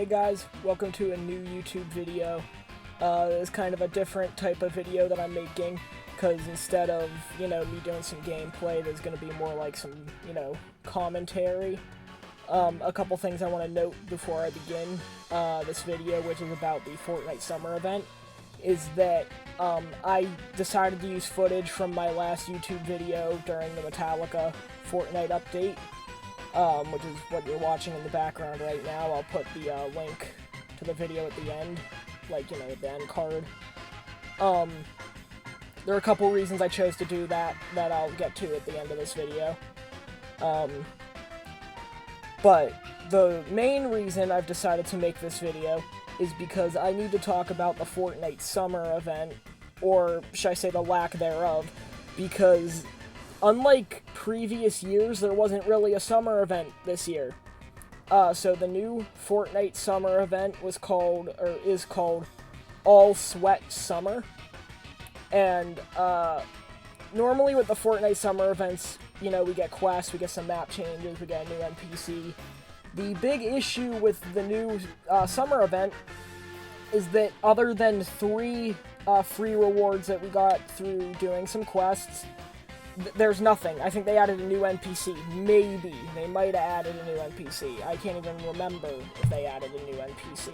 Hey guys, welcome to a new YouTube video. It's kind of a different type of video that I'm making, because instead of, me doing some gameplay, there's going to be more like some, commentary. A couple things I want to note before I begin this video, which is about the Fortnite summer event, is that I decided to use footage from my last YouTube video during the Metallica Fortnite update. Which is what you're watching in the background right now. I'll put the link to the video at the end, at the end card. There are a couple reasons I chose to do that I'll get to at the end of this video. But the main reason I've decided to make this video is because I need to talk about the Fortnite summer event, or should I say the lack thereof, because unlike previous years, there wasn't really a summer event this year. So the new Fortnite summer event is called All Sweat Summer. And normally with the Fortnite summer events, we get quests, we get some map changes, we get a new NPC. The big issue with the new summer event is that other than 3 free rewards that we got through doing some quests, there's nothing. I think they added a new NPC. Maybe. They might have added a new NPC. I can't even remember if they added a new NPC.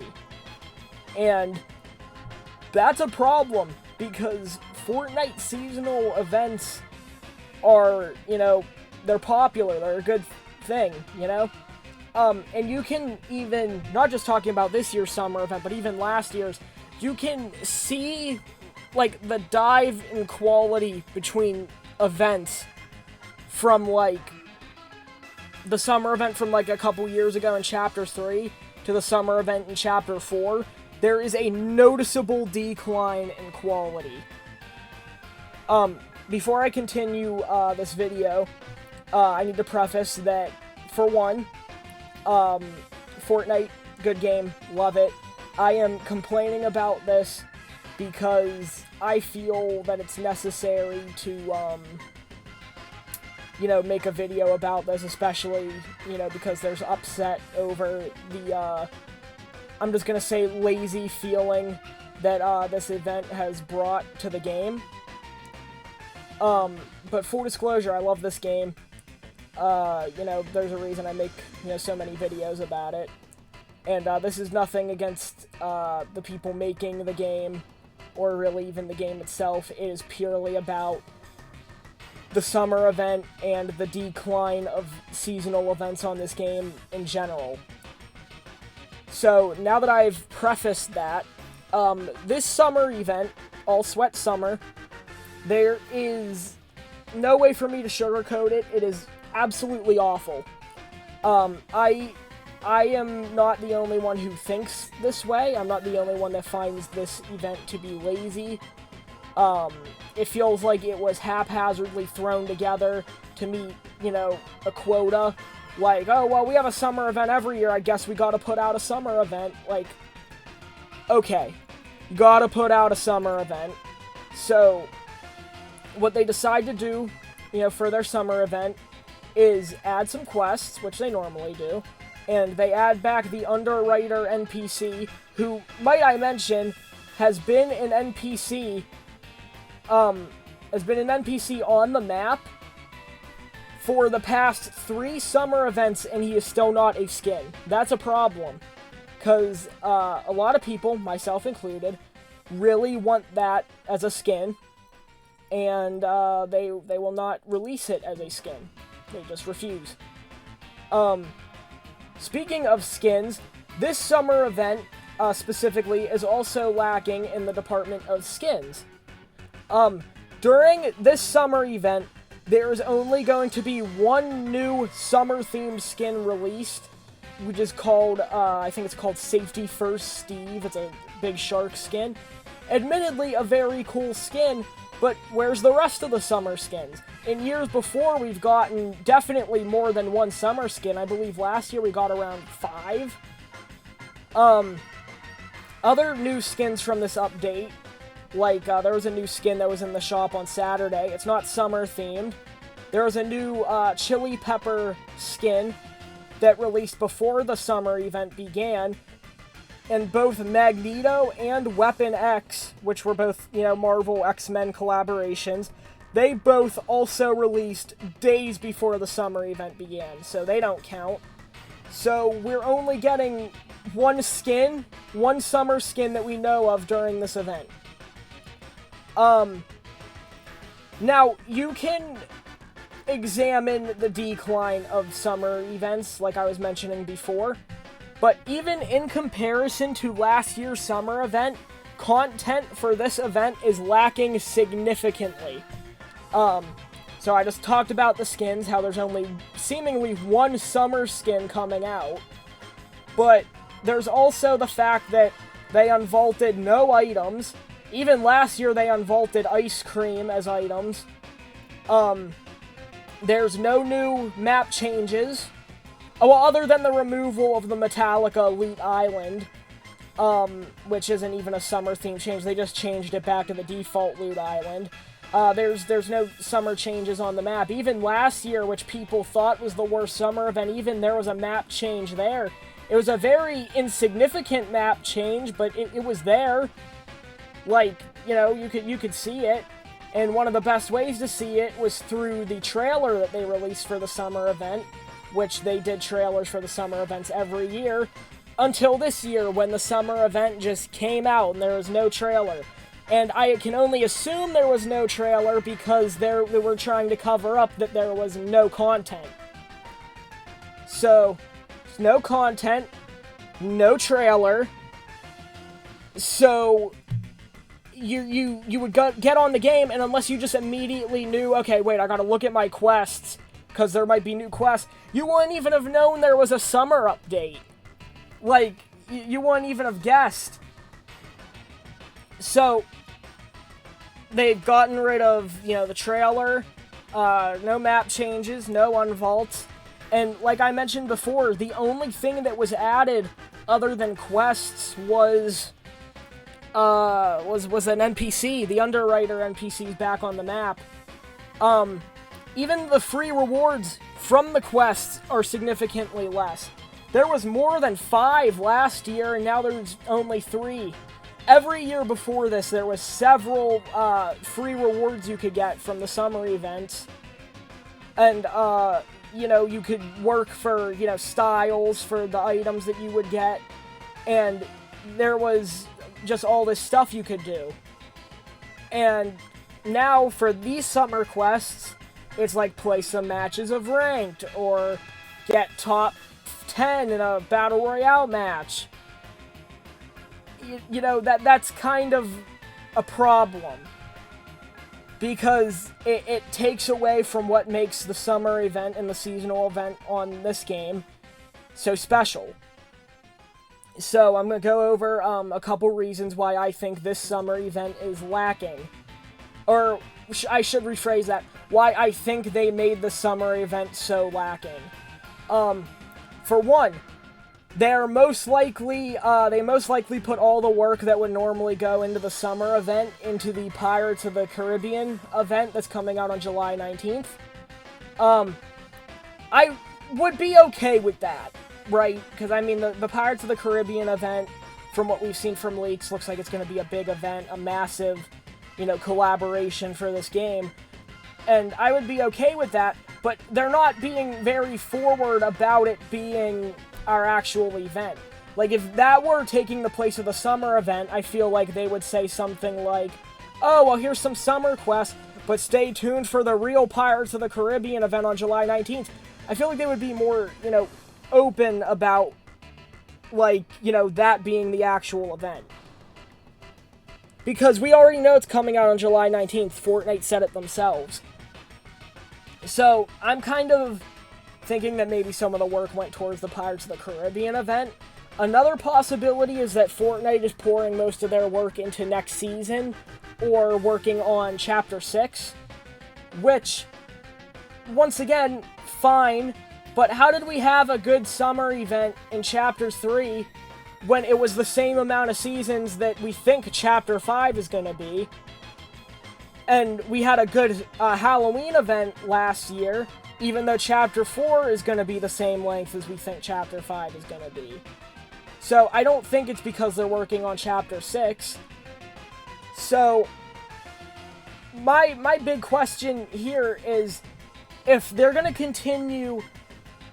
And that's a problem, because Fortnite seasonal events are, they're popular. They're a good thing, And you can even, not just talking about this year's summer event, but even last year's, you can see, the dive in quality between events from the summer event from a couple years ago in Chapter 3 to the summer event in Chapter 4. There is a noticeable decline in quality. Before I continue this video, I need to preface that, for one, Fortnite, good game, love it. I am complaining about this because I feel that it's necessary to, make a video about this, especially, because there's upset over the, I'm just gonna say lazy feeling that, this event has brought to the game. But full disclosure, I love this game. There's a reason I make, so many videos about it. And, this is nothing against, the people making the game, or really even the game itself. It is purely about the summer event and the decline of seasonal events on this game in general. So, now that I've prefaced that, this summer event, All Sweat Summer, there is no way for me to sugarcoat it. It is absolutely awful. I am not the only one who thinks this way. I'm not the only one that finds this event to be lazy. It feels like it was haphazardly thrown together to meet, a quota. Oh, well, we have a summer event every year, I guess we gotta put out a summer event. Okay, you gotta put out a summer event. So, what they decide to do, for their summer event is add some quests, which they normally do. And they add back the Underwriter NPC, who, might I mention, has been an NPC on the map for the past 3 summer events, and he is still not a skin. That's a problem, because a lot of people, myself included, really want that as a skin, and they will not release it as a skin. They just refuse. Speaking of skins, this summer event, specifically, is also lacking in the department of skins. During this summer event, there is only going to be one new summer-themed skin released, which is called, I think it's called Safety First Steve. It's a big shark skin. Admittedly, a very cool skin, but where's the rest of the summer skins? In years before, we've gotten definitely more than one summer skin. I believe last year we got around 5. Other new skins from this update, there was a new skin that was in the shop on Saturday. It's not summer themed. There was a new chili pepper skin that released before the summer event began, and both Magneto and Weapon X, which were both, Marvel X-Men collaborations, they both also released days before the summer event began, so they don't count. So we're only getting one summer skin that we know of during this event. Now, you can examine the decline of summer events, like I was mentioning before, but even in comparison to last year's summer event, content for this event is lacking significantly. So I just talked about the skins, how there's only seemingly one summer skin coming out, but there's also the fact that they unvaulted no items. Even last year they unvaulted ice cream as items. There's no new map changes. Well, other than the removal of the Metallica Loot Island, which isn't even a summer theme change, they just changed it back to the default Loot Island. There's no summer changes on the map. Even last year, which people thought was the worst summer event, even there was a map change there. It was a very insignificant map change, but it was there. Like, you could see it. And one of the best ways to see it was through the trailer that they released for the summer event, which they did trailers for the summer events every year, until this year when the summer event just came out and there was no trailer. And I can only assume there was no trailer because they were trying to cover up that there was no content. So, no content, no trailer, so you would get on the game, and unless you just immediately knew, okay, wait, I gotta look at my quests, because there might be new quests, you wouldn't even have known there was a summer update. Like, you wouldn't even have guessed. So, they've gotten rid of, the trailer, no map changes, no unvaults, and like I mentioned before, the only thing that was added other than quests was an NPC. The Underwriter NPC is back on the map. Even the free rewards from the quests are significantly less. There was more than 5 last year, and now there's only 3. Every year before this, there was several free rewards you could get from the summer events. And, you could work for, styles for the items that you would get. And there was just all this stuff you could do. And now for these summer quests, it's like play some matches of ranked, or get top 10 in a battle royale match. That's kind of a problem, because it takes away from what makes the summer event and the seasonal event on this game so special. So I'm going to go over a couple reasons why I think this summer event is lacking. Or I should rephrase that. Why I think they made the summer event so lacking. For one, they most likely put all the work that would normally go into the summer event into the Pirates of the Caribbean event that's coming out on July 19th. I would be okay with that. Right, because the Pirates of the Caribbean event, from what we've seen from leaks, looks like it's going to be a big event, a massive, collaboration for this game. And I would be okay with that, but they're not being very forward about it being our actual event. Like, if that were taking the place of the summer event, I feel like they would say something like, oh, well, here's some summer quests, but stay tuned for the real Pirates of the Caribbean event on July 19th. I feel like they would be more, open about, that being the actual event. Because we already know it's coming out on July 19th. Fortnite said it themselves. So, I'm kind of thinking that maybe some of the work went towards the Pirates of the Caribbean event. Another possibility is that Fortnite is pouring most of their work into next season, or working on Chapter 6, which, once again, fine. But how did we have a good summer event in Chapter 3 when it was the same amount of seasons that we think Chapter 5 is going to be? And we had a good Halloween event last year, even though Chapter 4 is going to be the same length as we think Chapter 5 is going to be. So I don't think it's because they're working on Chapter 6. So my big question here is, if they're going to continue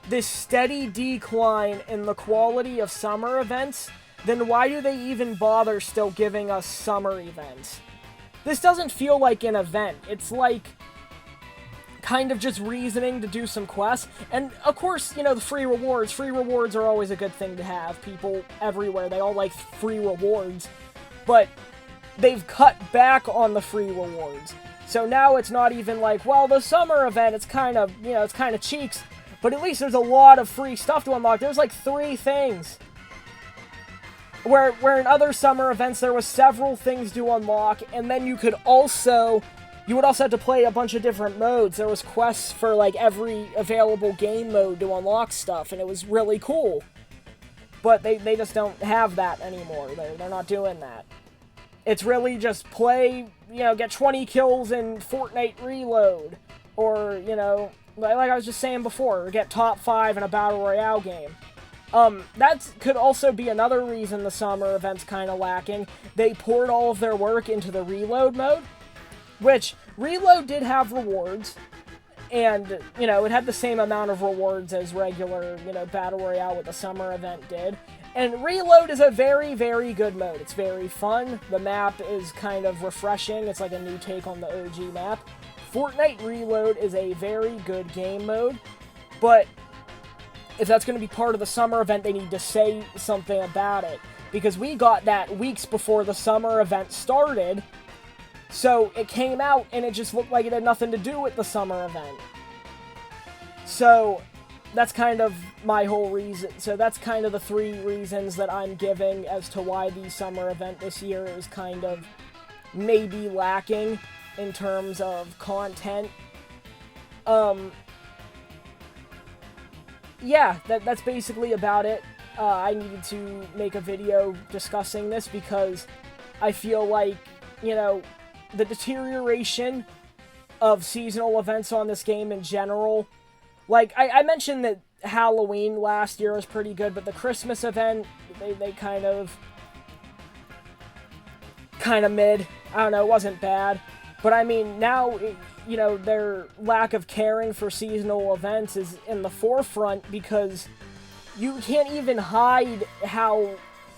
this steady decline in the quality of summer events, then why do they even bother still giving us summer events? This doesn't feel like an event. It's like kind of just reasoning to do some quests. And of course, you know, the free rewards. Free rewards are always a good thing to have. People everywhere, they all like free rewards. But they've cut back on the free rewards. So now it's not even like, well, the summer event, it's kind of, you know, it's kind of cheeks. But at least there's a lot of free stuff to unlock. There's like 3 things. Where in other summer events, there was several things to unlock, and then you would also have to play a bunch of different modes. There was quests for, like, every available game mode to unlock stuff, and it was really cool. But they just don't have that anymore. They're not doing that. It's really just play, you know, get 20 kills in Fortnite Reload. Or, you know, like I was just saying before, get top 5 in a Battle Royale game. That could also be another reason the summer event's kind of lacking. They poured all of their work into the Reload mode, which Reload did have rewards, and, you know, it had the same amount of rewards as regular, you know, Battle Royale with the summer event did. And Reload is a very, very good mode. It's very fun. The map is kind of refreshing. It's like a new take on the OG map. Fortnite Reload is a very good game mode, but if that's going to be part of the summer event, they need to say something about it. Because we got that weeks before the summer event started, so it came out and it just looked like it had nothing to do with the summer event. So that's kind of my whole reason. So that's kind of the 3 reasons that I'm giving as to why the summer event this year is kind of maybe lacking in terms of content. Yeah, that's basically about it. I needed to make a video discussing this because I feel like, you know, the deterioration of seasonal events on this game in general. Like, I mentioned that Halloween last year was pretty good, but the Christmas event, they kind of mid. I don't know, it wasn't bad. But I mean, now, you know, their lack of caring for seasonal events is in the forefront because you can't even hide how,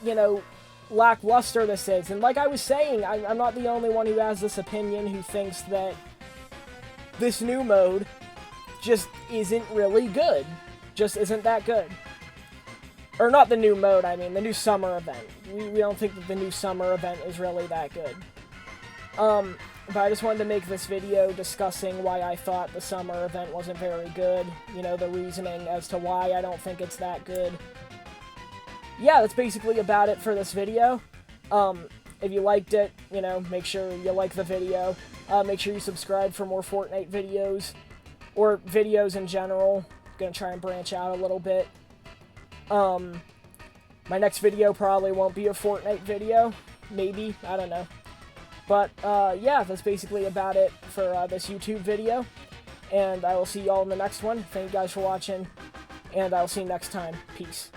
you know, lackluster this is. And like I was saying, I'm not the only one who has this opinion, who thinks that this new mode just isn't really good. Just isn't that good. Or not the new mode, I mean, the new summer event. We don't think that the new summer event is really that good. But I just wanted to make this video discussing why I thought the summer event wasn't very good. You know, the reasoning as to why I don't think it's that good. Yeah, that's basically about it for this video. If you liked it, you know, make sure you like the video. Make sure you subscribe for more Fortnite videos. Or videos in general. I'm gonna try and branch out a little bit. My next video probably won't be a Fortnite video. Maybe, I don't know. But, yeah, that's basically about it for this YouTube video. And I will see y'all in the next one. Thank you guys for watching, and I will see you next time. Peace.